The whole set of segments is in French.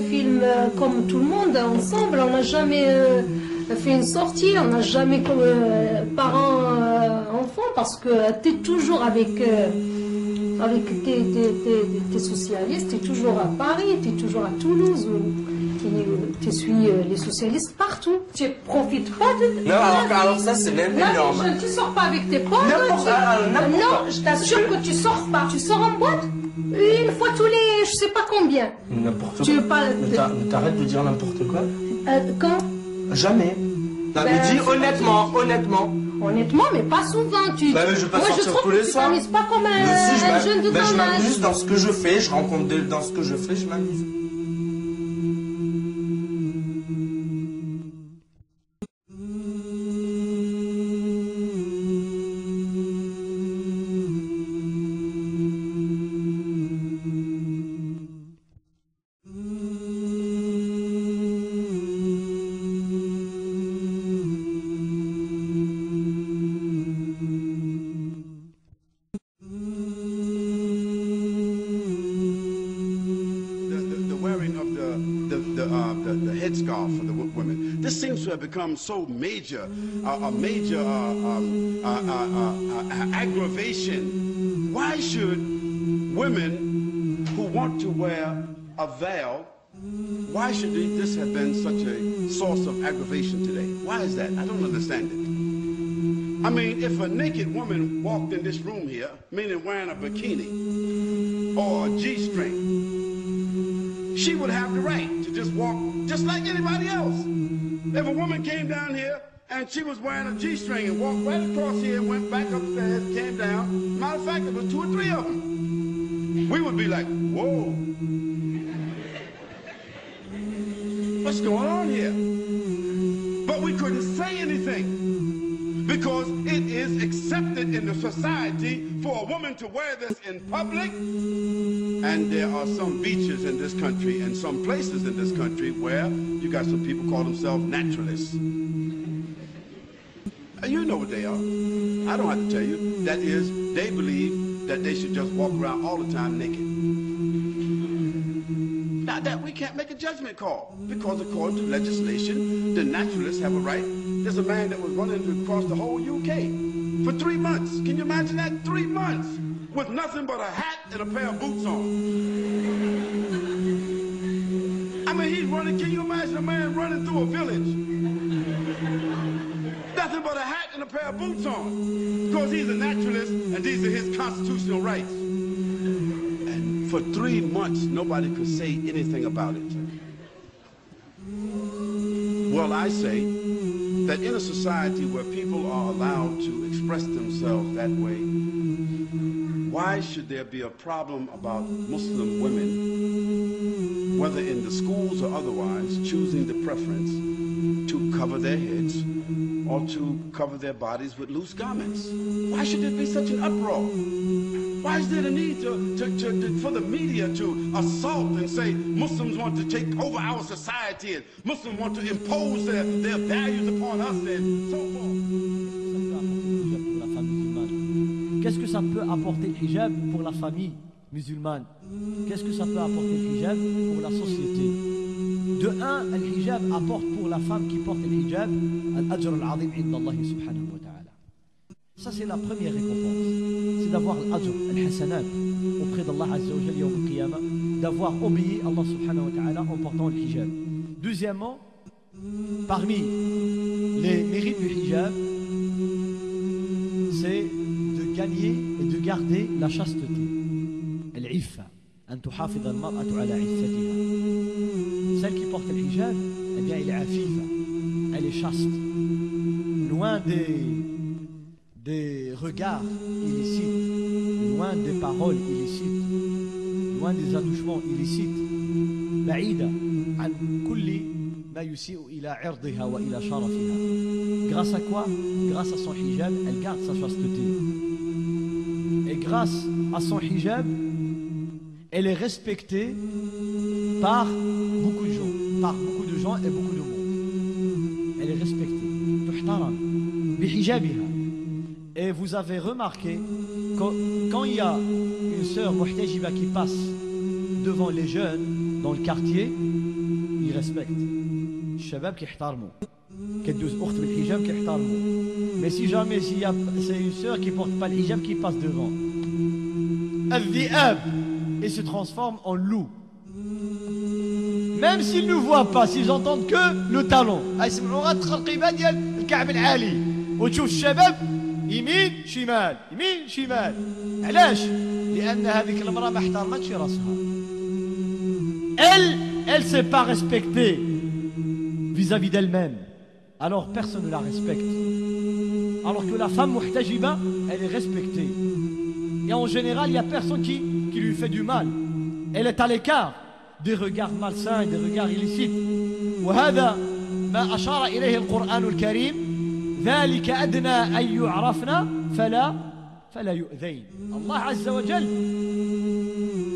film comme tout le monde, ensemble. On n'a jamais fait une sortie, on n'a jamais comme parents-enfants, parce que tu es toujours avec tes socialistes, tu es toujours à Paris, tu es toujours à Toulouse, tu suis les socialistes partout. Tu ne profites pas de... Non, alors ça c'est même énorme. Tu ne sors pas avec tes potes. Non, je t'assure que tu sors pas. Tu sors en boîte une fois tous les... je sais pas combien. N'importe Tu quoi. veux pas... T'arrêtes de dire n'importe quoi. Quand? Jamais. Non, mais dis honnêtement. Honnêtement, mais pas souvent. Je vais pas sortir tous les soirs. Tu t'amuses pas comme un jeune de ton âge. Je m'amuse dans ce que je fais, je rencontre dans ce que je fais, je m'amuse. Have become so major, a major aggravation. Why should women who want to wear a veil, why should this have been such a source of aggravation today? Why is that? I don't understand it. I mean, if a naked woman walked in this room here, meaning wearing a bikini or a G-string, she would have the right to just walk just like anybody else. If a woman came down here and she was wearing a G-string and walked right across here and went back upstairs, came down, matter of fact, there was 2 or 3 of them, we would be like, whoa. What's going on here? But we couldn't say anything because it is accepted in the society for a woman to wear this in public. And there are some beaches in this country and some places in this country where you got some people call themselves naturalists. You know what they are. I don't have to tell you. That is, they believe that they should just walk around all the time naked. Now that we can't make a judgment call because according to legislation, the naturalists have a right. There's a man that was running across the whole UK for 3 months. Can you imagine that? 3 months. With nothing but a hat and a pair of boots on. I mean, he's running, can you imagine a man running through a village? Nothing but a hat and a pair of boots on. Because he's a naturalist and these are his constitutional rights. And for 3 months, nobody could say anything about it. Well, I say that in a society where people are allowed to express themselves that way, why should there be a problem about Muslim women, whether in the schools or otherwise, choosing the preference to cover their heads or to cover their bodies with loose garments? Why should there be such an uproar? Why is there the need for the media to assault and say Muslims want to take over our society and Muslims want to impose their values upon us and so forth? Qu'est-ce que ça peut apporter le hijab pour la famille musulmane? Qu'est-ce que ça peut apporter le hijab pour la société? De un, le hijab apporte pour la femme qui porte le hijab al-ajr al-azim inda Allah subhanahu wa ta'ala. Ça c'est la première récompense. C'est d'avoir l'ajr, al-hasanat auprès d'Allah azza wa jalla yawm al-qiyamah, d'avoir obéi Allah subhanahu wa ta'ala en portant le hijab. Deuxièmement, parmi les mérites du hijab, c'est gagner et de garder la chasteté. Al-iffa, an tuhafid al-mar'atu ala iffatiha. Celle qui porte le hijab, eh bien, elle est afifa, elle est chaste, loin des regards illicites, loin des paroles illicites, loin des attouchements illicites. Ba'ida an kulli ma yusi'u ila 'irdiha wa ila sharafiha. Grâce à quoi? Grâce à son hijab, elle garde sa chasteté. Et grâce à son hijab, elle est respectée par beaucoup de gens, et beaucoup de monde. Elle est respectée. Tuhtaram bi hijabiha. Et vous avez remarqué quand il y a une sœur muhtajiba qui passe devant les jeunes dans le quartier, يرسبكت الشباب كيحترموا كدوز اخت بالحجاب كيحترموا مي سي جامي سي اون سور كي بورت با الحجاب كي باس devant الذئاب et se transforme en loup. Même s'ils ne voient pas, s'ils entendent que le talon. يسمعوا غير التخرقيبه ديال الكعب العالي وتشوف الشباب يمين شمال يمين شمال. علاش؟ لان هذيك المراه ما احترمتش راسها. Elle s'est pas respectée vis-à-vis d'elle-même. Alors personne ne la respecte. Alors que la femme muhtajiba, elle est respectée. Et en général, il n'y a personne qui lui fait du mal. Elle est à l'écart des regards malsains, des regards illicites. وهذا ما أشار إليه القرآن الكريم ذلك أدنى أن يعرفنا فلا يؤذين. Allah Azza wa Jal,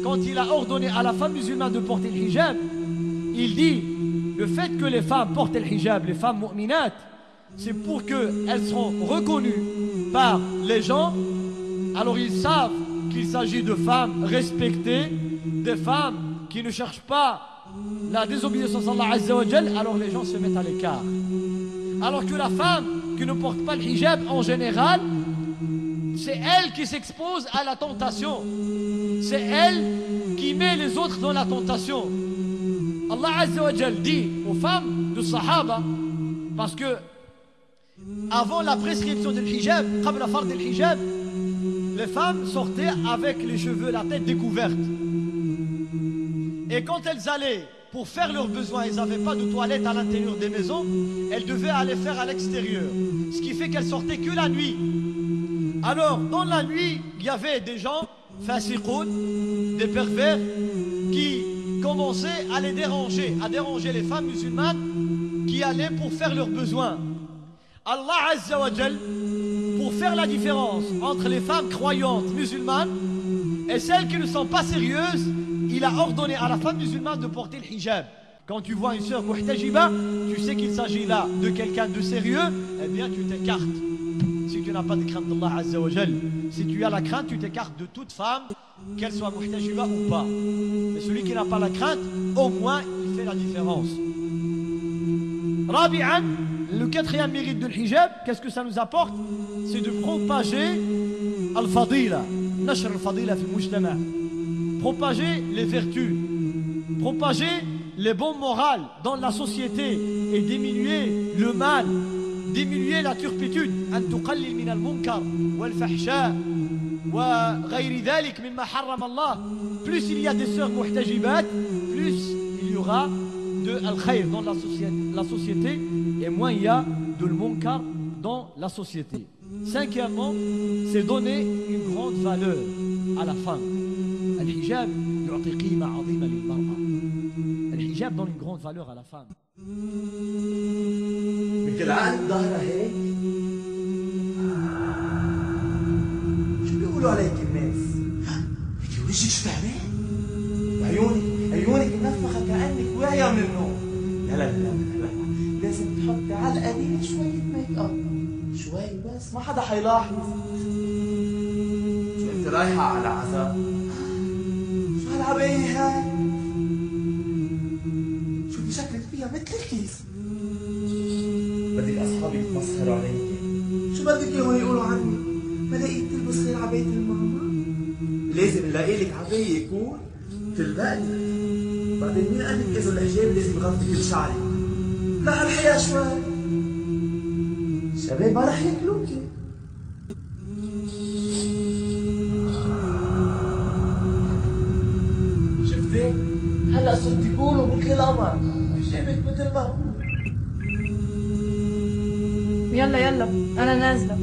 quand il a ordonné à la femme musulmane de porter le hijab, il dit le fait que les femmes portent le hijab, les femmes mu'minat, c'est pour qu'elles seront reconnues par les gens. Alors ils savent qu'il s'agit de femmes respectées, des femmes qui ne cherchent pas la désobéissance à Allah Azza wa Jal, alors les gens se mettent à l'écart. Alors que la femme qui ne porte pas le hijab en général, c'est elle qui s'expose à la tentation. C'est elle qui met les autres dans la tentation. Allah Azza wa Jal dit aux femmes de Sahaba, parce que avant la prescription du hijab, قبل فرض الحجاب, les femmes sortaient avec les cheveux, la tête découverte. Et quand elles allaient pour faire leurs besoins, elles n'avaient pas de toilette à l'intérieur des maisons, elles devaient aller faire à l'extérieur. Ce qui fait qu'elles sortaient que la nuit. Alors, dans la nuit, il y avait des gens, fasiqoun, des pervers, qui commençaient à les déranger, à déranger les femmes musulmanes qui allaient pour faire leurs besoins. Allah Azza wa Jal, pour faire la différence entre les femmes croyantes musulmanes et celles qui ne sont pas sérieuses, il a ordonné à la femme musulmane de porter le hijab. Quand tu vois une sœur muhtajiba, tu sais qu'il s'agit là de quelqu'un de sérieux, eh bien tu t'écartes. Si tu n'as pas de crainte d'Allah Azza wa Jal, si tu as la crainte, tu t'écartes de toute femme, qu'elle soit muhtajiba ou pas. Mais celui qui n'a pas la crainte, au moins il fait la différence. Rabi'an, le quatrième mérite de l'hijab, qu'est-ce que ça nous apporte? C'est de propager al-fadila, nashr al-fadila fi al-mujtama', propager les vertus, propager les bons morales dans la société et diminuer le mal, diminuer la turpitude. أن تقلل من المنكر والفحشاء وغير ذلك مما حرم الله. Plus il y a des sœurs muhtajibat, plus il y aura de al-khayr dans la société et moins il y a de l'munkar dans la société. Cinquièmement, c'est donner une grande valeur à la femme. الحجاب يعطي قيمة عظيمة للمرأة. الحجاب donne une grande valeur à la femme. مثل عقد ظهرها هيك. شو بيقولوا عليك الناس؟ هيك وجهك شو تعمل؟ عيونك منفخة كأنك واعية من النوم. لا لازم تحطي على القليل شوية ميك اب. شوي بس ما حدا حيلاحظ. شو انت رايحة على عزاء؟ شو هالعباية هاي؟ شو شكلك فيها مثل الكيس. بدك اصحابي يتمسخروا عليك. شو بدك اياهم يقولوا عني؟ ما لقيت تلبس غير عباية الماما؟ لازم نلاقي لك عباية يكون تلبقني. بعدين مين قال لك اذا الحجاب لازم يغطي كل شعري؟ لا الحياة شوي. الشباب ما رح ياكلوكي. شفتي؟ هلا صرتي تقولوا مثل القمر، حجابك مثل ما هو. يلا أنا نازلة.